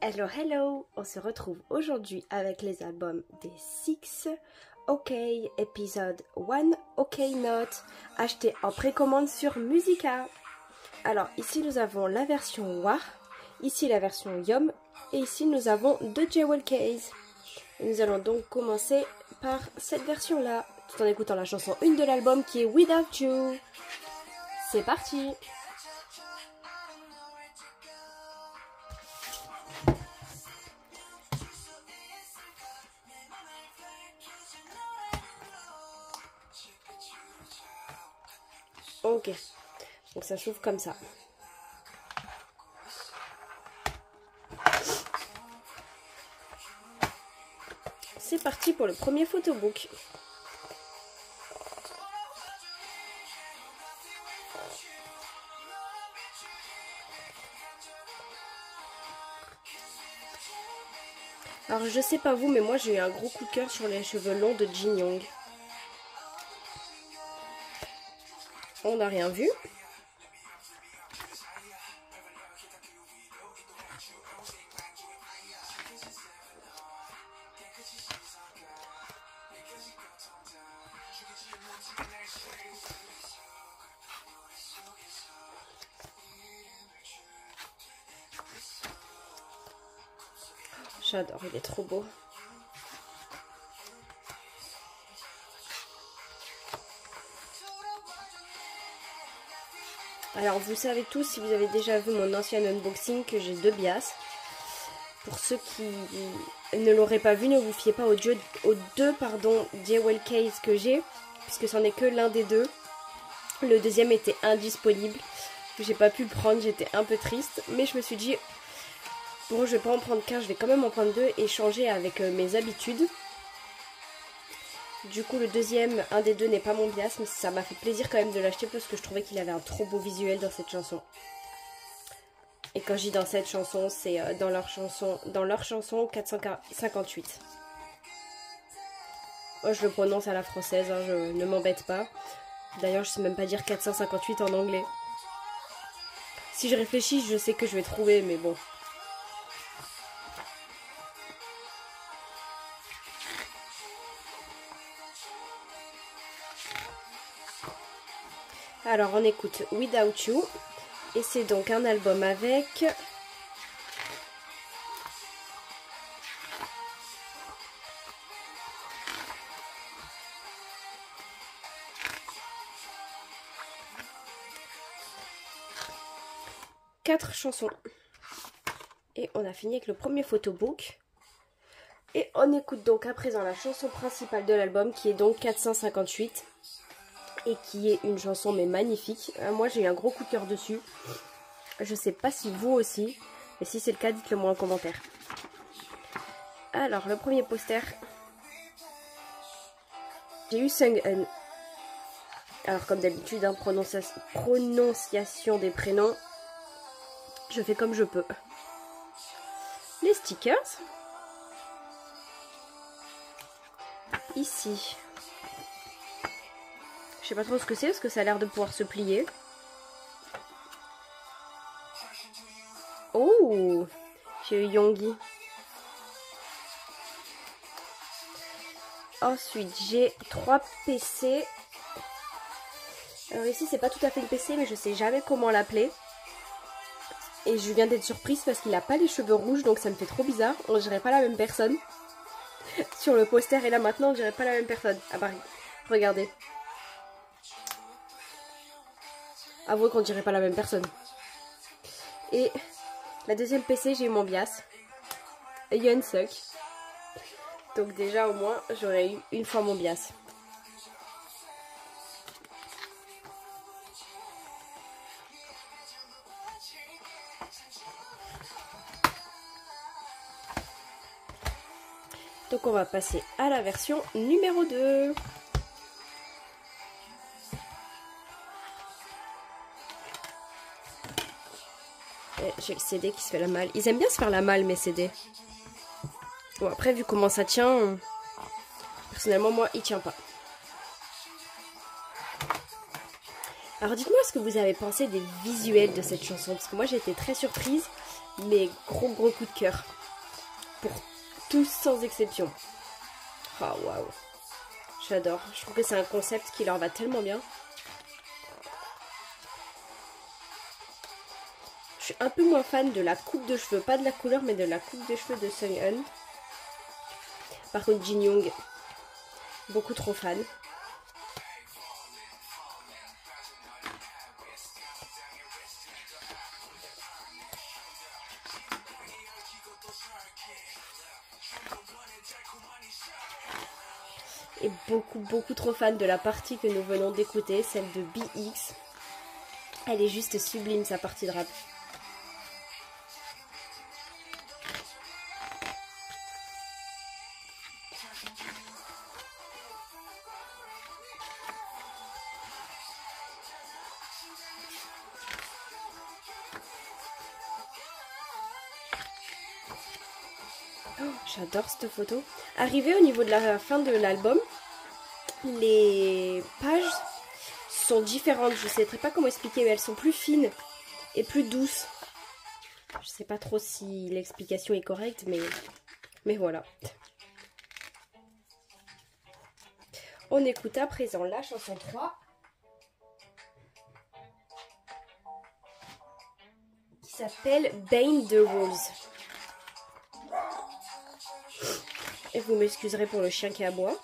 Hello hello, on se retrouve aujourd'hui avec les albums des Six, OK, épisode 1, OK Not, acheté en précommande sur Musica. Alors ici nous avons la version War, ici la version Yum, et ici nous avons deux Jewel Case. Et nous allons donc commencer par cette version là, tout en écoutant la chanson 1 de l'album qui est Without You. C'est parti! Ok, donc ça s'ouvre comme ça. C'est parti pour le premier photobook. Alors je sais pas vous, mais moi j'ai eu un gros coup de cœur sur les cheveux longs de Jin Young. On n'a rien vu. J'adore, il est trop beau. Alors vous savez tous, si vous avez déjà vu mon ancien unboxing, que j'ai deux bias. Pour ceux qui ne l'auraient pas vu, ne vous fiez pas aux deux Jewel Case que j'ai, puisque c'en est que l'un des deux. Le deuxième était indisponible. J'ai pas pu le prendre, j'étais un peu triste, mais je me suis dit bon, je vais pas en prendre qu'un, je vais quand même en prendre deux et changer avec mes habitudes. Du coup, le deuxième, un des deux n'est pas mon bias, mais ça m'a fait plaisir quand même de l'acheter parce que je trouvais qu'il avait un trop beau visuel dans cette chanson. Et quand je dis dans cette chanson, c'est dans leur chanson 458. Moi, je le prononce à la française, hein, je ne m'embête pas. D'ailleurs, je sais même pas dire 458 en anglais. Si je réfléchis, je sais que je vais trouver, mais bon. Alors on écoute Without You et c'est donc un album avec 4 chansons. Et on a fini avec le premier photobook. Et on écoute donc à présent la chanson principale de l'album qui est donc 458. Et qui est une chanson mais magnifique. Moi j'ai eu un gros coup de cœur dessus. Je sais pas si vous aussi. Mais si c'est le cas, dites-le moi en commentaire. Alors le premier poster. J'ai eu Sung-eun. Alors comme d'habitude, hein, prononciation des prénoms. Je fais comme je peux. Les stickers. Ici. Je sais pas trop ce que c'est parce que ça a l'air de pouvoir se plier. Oh, j'ai eu Yoongi. Ensuite, j'ai 3 PC. Alors ici, c'est pas tout à fait le PC, mais je sais jamais comment l'appeler. Et je viens d'être surprise parce qu'il a pas les cheveux rouges, donc ça me fait trop bizarre. On dirait pas la même personne. Sur le poster et là maintenant, on dirait pas la même personne. Ah bah, regardez. Avouez qu'on dirait pas la même personne. Et la deuxième PC, j'ai eu mon bias. Yeonsuk. Donc déjà au moins, j'aurais eu une fois mon bias. Donc on va passer à la version numéro 2. J'ai le CD qui se fait la malle. Ils aiment bien se faire la malle, mes CD. Bon, après, vu comment ça tient, personnellement, moi, il tient pas. Alors, dites-moi ce que vous avez pensé des visuels de cette chanson. Parce que moi, j'ai été très surprise. mes gros coups de cœur. Pour tous sans exception. Oh waouh. J'adore. Je trouve que c'est un concept qui leur va tellement bien. Je suis un peu moins fan de la coupe de cheveux. Pas de la couleur, mais de la coupe de cheveux de Sung-eun. Par contre, Jin Young, beaucoup trop fan. Et beaucoup trop fan de la partie que nous venons d'écouter, celle de BX. Elle est juste sublime, sa partie de rap. Oh, j'adore cette photo. Arrivé au niveau de la fin de l'album, les pages sont différentes. Je ne sais pas comment expliquer, mais elles sont plus fines et plus douces. Je sais pas trop si l'explication est correcte, mais voilà. On écoute à présent la chanson 3. Qui s'appelle Bend the Rules. Et vous m'excuserez pour le chien qui aboie.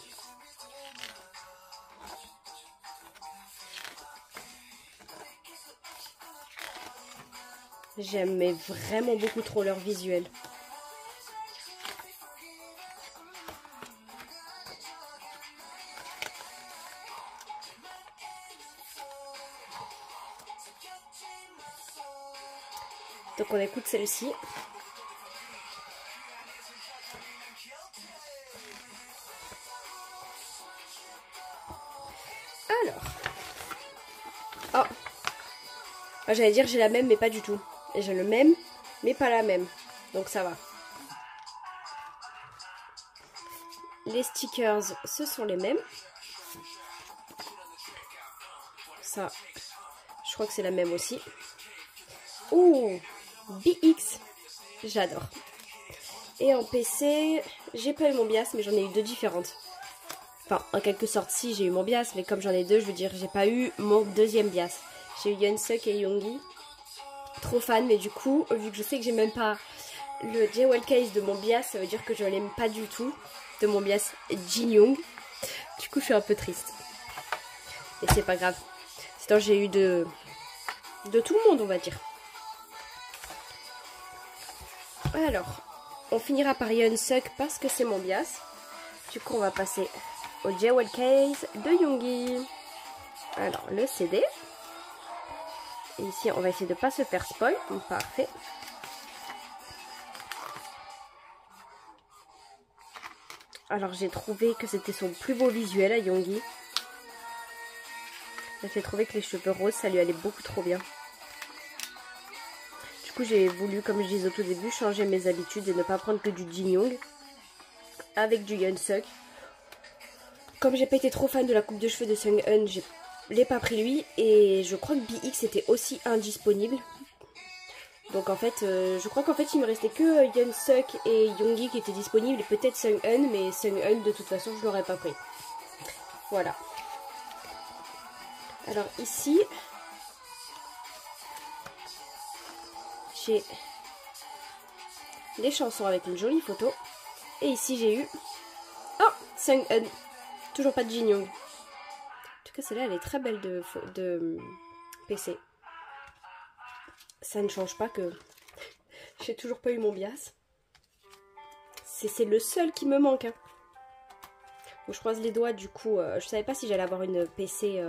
J'aime mais vraiment beaucoup trop leur visuel. Donc on écoute celle-ci. Alors. Oh. J'allais dire j'ai la même mais pas du tout. Et j'ai le même mais pas la même. Donc ça va. Les stickers ce sont les mêmes. Ça, je crois que c'est la même aussi. Ouh, BX. J'adore. Et en PC, j'ai pas eu mon bias mais j'en ai eu deux différentes. Enfin, en quelque sorte, si, j'ai eu mon bias, mais comme j'en ai deux, je veux dire, j'ai pas eu mon deuxième bias. J'ai eu Yeonsuk et Yoongi. Trop fan, mais du coup, vu que je sais que j'ai même pas le jewel case de mon bias, ça veut dire que je l'aime pas du tout. De mon bias Jin Young. Du coup, je suis un peu triste. Et c'est pas grave. Sinon, j'ai eu de tout le monde, on va dire. Alors, on finira par Yeonsuk parce que c'est mon bias. Du coup, on va passer au jewel case de Yoongi. Alors, le CD. Et ici, on va essayer de ne pas se faire spoil. Parfait. Alors, j'ai trouvé que c'était son plus beau visuel à Yoongi. J'ai trouvé que les cheveux roses, ça lui allait beaucoup trop bien. Du coup, j'ai voulu, comme je disais au tout début, changer mes habitudes et ne pas prendre que du Jin Young avec du Yeonsuk. Comme j'ai pas été trop fan de la coupe de cheveux de Sung-eun, je l'ai pas pris lui. Et je crois que BX était aussi indisponible. Donc en fait, je crois qu'en fait il me restait que Yeonsuk et Yoongi qui étaient disponibles. Et peut-être Sung-eun, mais Sung-eun de toute façon je l'aurais pas pris. Voilà. Alors ici, j'ai les chansons avec une jolie photo. Et ici j'ai eu... Oh, Sung-eun. Toujours pas de Jin Young. En tout cas, celle-là, elle est très belle de PC. Ça ne change pas que j'ai toujours pas eu mon bias. C'est le seul qui me manque. Hein. Donc, je croise les doigts, du coup, je savais pas si j'allais avoir une PC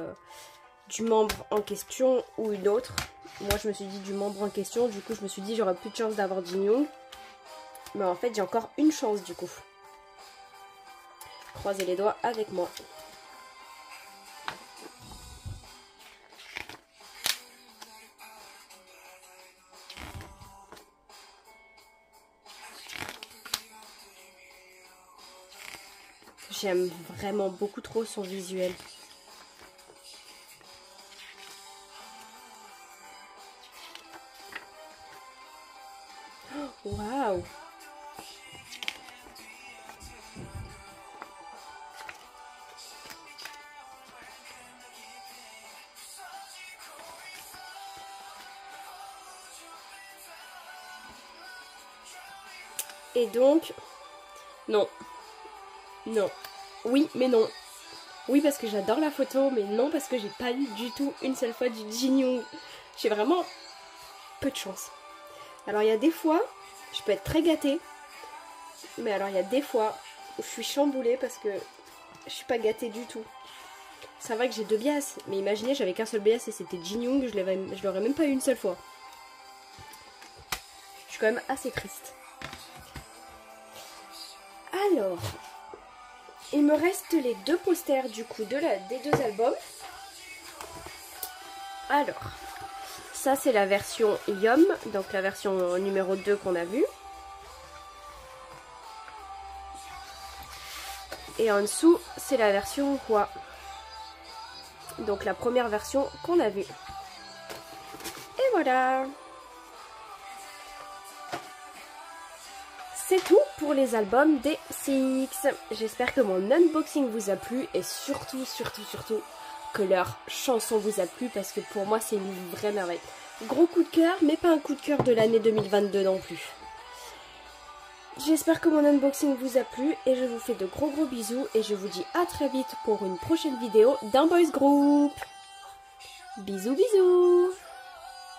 du membre en question ou une autre. Moi, je me suis dit du membre en question. Du coup, je me suis dit j'aurais plus de chance d'avoir Jin Young. Mais en fait, j'ai encore une chance, du coup. Croisez les doigts avec moi. J'aime vraiment beaucoup trop son visuel. Waouh. Et donc, non, non, oui, mais non. Oui, parce que j'adore la photo, mais non, parce que j'ai pas eu du tout une seule fois du Jin Young. J'ai vraiment peu de chance. Alors, il y a des fois, je peux être très gâtée, mais alors il y a des fois où je suis chamboulée parce que je suis pas gâtée du tout. C'est vrai que j'ai 2 bias, mais imaginez, j'avais qu'un seul bias et c'était Jin Young, je l'aurais même pas eu une seule fois. Je suis quand même assez triste. Alors, il me reste les 2 posters du coup des 2 albums. Alors, ça c'est la version Yum, donc la version numéro 2 qu'on a vue. Et en dessous, c'est la version Hwa. Donc la première version qu'on a vue. Et voilà. C'est tout pour les albums des Six. J'espère que mon unboxing vous a plu et surtout que leur chanson vous a plu parce que pour moi c'est une vraie merveille. Gros coup de cœur, mais pas un coup de cœur de l'année 2022 non plus. J'espère que mon unboxing vous a plu et je vous fais de gros bisous et je vous dis à très vite pour une prochaine vidéo d'un boys group. Bisous bisous.